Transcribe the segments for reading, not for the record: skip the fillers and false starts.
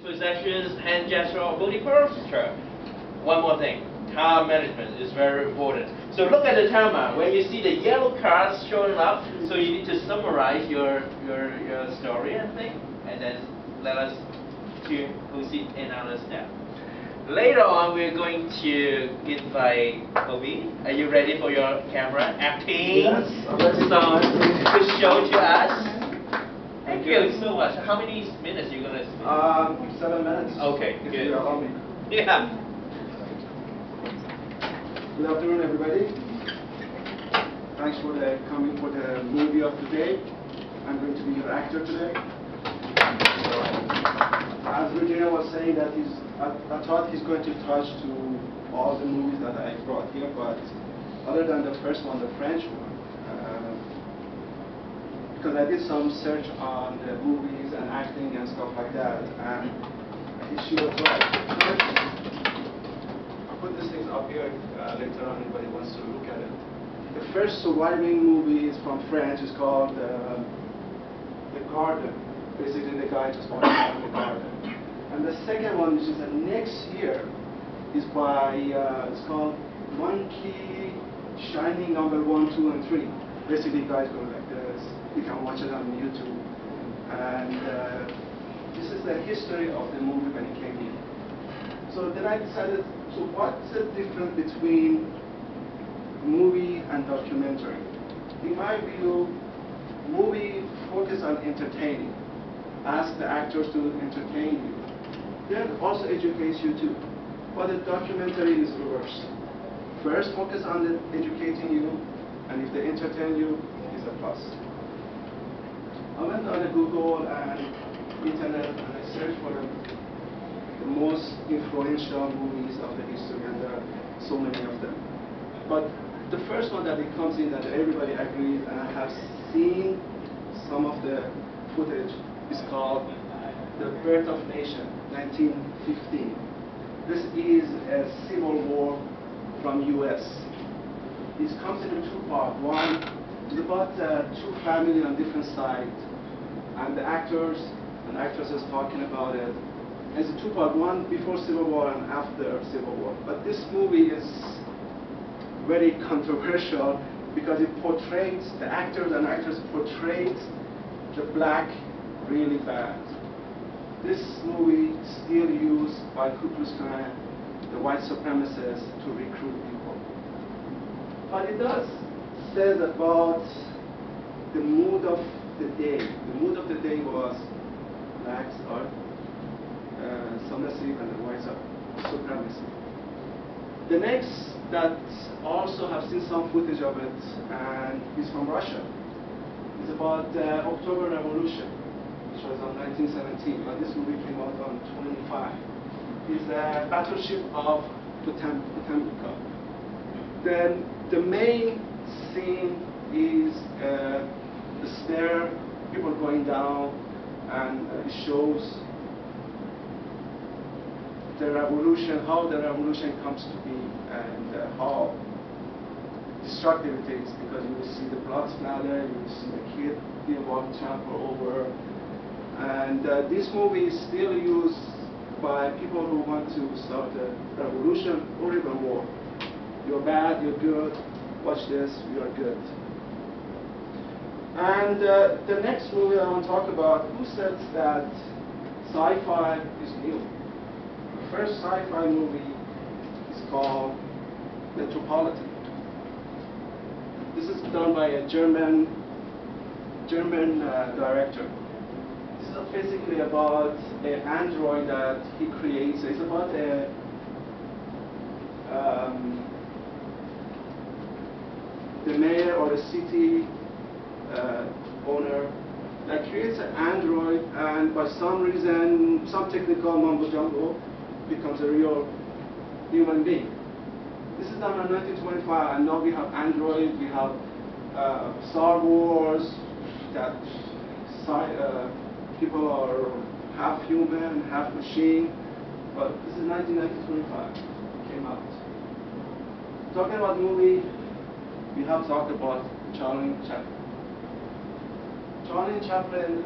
possessions, hand gesture, or body posture. One more thing, time management is very important. So look at the timer. When you see the yellow cards showing up, so you need to summarize your story and thing, and then let us to proceed in another step. Later on, we're going to invite Cody. Are you ready for your camera acting? Yes, I'm ready. Some to show to us. Thank you so much. How many minutes are you gonna speak? 7 minutes. Okay, if good. you allow me. Yeah. Good afternoon, everybody. Thanks for coming for the movie of today. I'm going to be your actor today. As Regina was saying, that I thought he's going to touch to all the movies that I brought here, but other than the first one, the French one, because I did some search on the movies and acting and stuff like that, and she was right. I'll put these things up here later on if anybody wants to look at it. The first surviving movie is from France. It's called The Garden. Basically, the guy just walking out of the garden. And the second one, which is the next year, is by, it's called Monkey Shining number 1, 2, and 3. Basically, guys go like this. You can watch it on YouTube. And this is the history of the movie when it came in. So then I decided, so what's the difference between movie and documentary? In my view, movie focus on entertaining. Ask the actors to entertain you. Then also educates you too. But the documentary is reversed. First focus on the educating you, and if they entertain you, it's a plus. I went on Google and internet and I searched for the most influential movies of the history, and there are so many of them. But the first one that it comes in that everybody agrees, and I have seen some of the footage, is called The Birth of Nation, 1915. This is a civil war from US. It comes in two parts. One is about two families on different sides, and the actors and actresses talking about it. It's a two-part, one before Civil War and after Civil War. But this movie is very controversial because it portrays, the actors and actresses portrays the black really bad. This movie is still used by Ku Klux Klan, the white supremacists, to recruit people. But it does say about the mood of the day. The mood of the day was blacks are submissive and the whites are supremacy. The next that also have seen some footage of it and is from Russia. It's about the October Revolution, which was on 1917, but this movie came out on 25. It's the battleship of Potemkin. Then the main scene is the stair, people going down, and it shows the revolution, how the revolution comes to be, and how destructive it is, because you will see the blood splatter, you will see the kid being walked trampled over. And this movie is still used by people who want to start a revolution or even war. You're bad, you're good, watch this, you are good. And the next movie I want to talk about, who says that sci-fi is new? The first sci-fi movie is called Metropolitan. This is done by a German director. This is basically about an android that he creates. It's about the mayor or the city owner that creates an android, and by some reason, some technical mumbo jumbo, becomes a real human being. This is done in 1925, and now we have Android, we have Star Wars, that people are half human, half machine, but this is 1925, came out. Talking about movie, we have talked about Charlie Chaplin. Charlie Chaplin,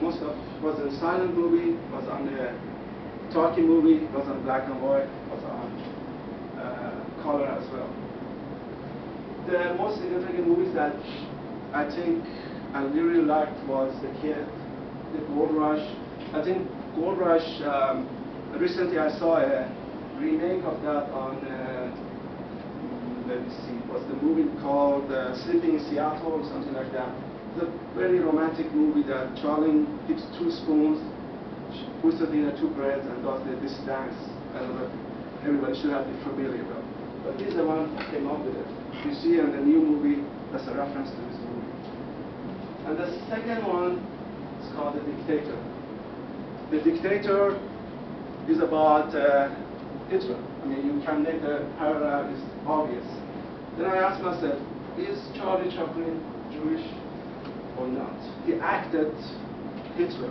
most of was a silent movie, was on the Turkey movie was on black and white, was on color as well. The most significant movies that I think I really liked was The Kid, The Gold Rush. I think Gold Rush, recently I saw a remake of that on, let me see, what's the movie called Sleeping in Seattle or something like that. It's a very romantic movie that Charlie keeps 2 spoons, puts it in 2 breads and does this dance. I don't know, everybody should have been familiar with. But he's the one who came up with it. You see in the new movie, that's a reference to this movie. And the second one is called The Dictator. The Dictator is about Hitler. I mean, you can make the parallel, it's obvious. Then I asked myself, is Charlie Chaplin Jewish or not? He acted Hitler.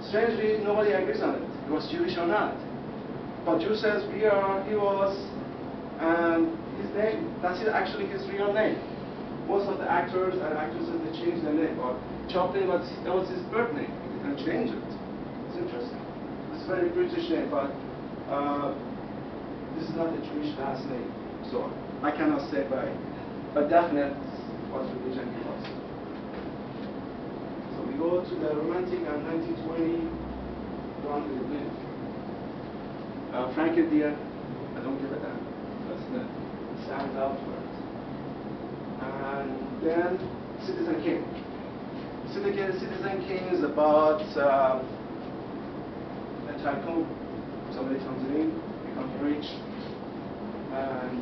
Strangely, nobody agrees on it. He was Jewish or not. But Jew says he was, and his name, that's actually his real name. Most of the actors and actresses, they change their name. But Chaplin, that was his birth name. He didn't change it. It's interesting. It's a very British name, but this is not a Jewish last name. So I cannot say by definite what religion he was. So we go to the romantic and 1920 Gone with the Wind. Frankie Deer, I don't give a damn. That's the stands out for it. And then Citizen Kane. Citizen Kane is about a tycoon. Somebody comes in, becomes rich, and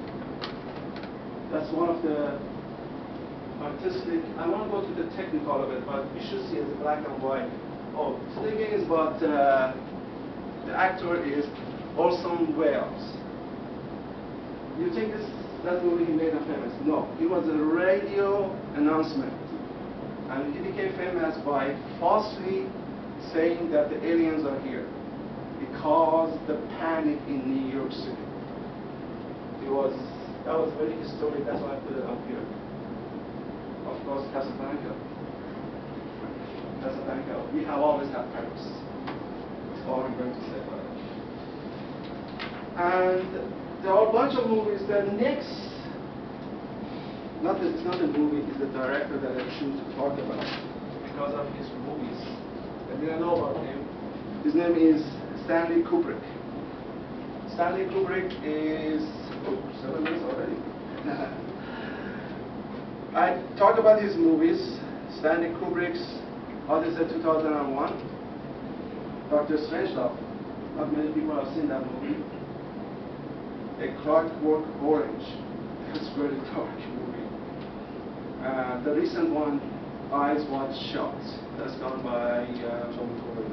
that's one of the artistic. I won't go to the technical of it, but you should see it as black and white. Oh, Citizen Kane is about the actor is Orson Welles. You think that movie he made him famous? No, he was a radio announcement, and he became famous by falsely saying that the aliens are here because the panic in New York City. That was very historic. That's why I put it up here. Of course, Casablanca. We have always had Paris. That's all I'm going to say about it. And there are a bunch of movies. The next, it's not a movie, it's the director that I choose to talk about because of his movies. I didn't know about him. His name is Stanley Kubrick. Stanley Kubrick is 7 years already. I talk about his movies. Stanley Kubrick's Odyssey 2001, Dr. Strangelove. Not many people have seen that movie. A Clockwork Orange. It's a very dark movie. The recent one, Eyes Wide Shut. That's done by John Cody.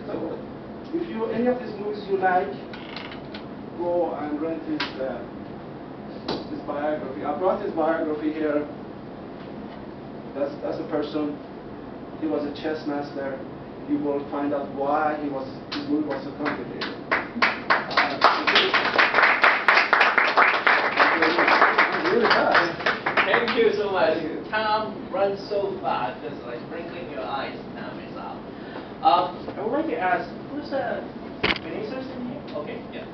So, if any of these movies you like, go and read his biography. I brought his biography here. That's a person. He was a chess master. You will find out why his movie was so complicated. Really fast. Thank you so much. Time runs so fast, just like sprinkling your eyes. Time is up. I would like to ask, who's the producers in here? Okay, yeah.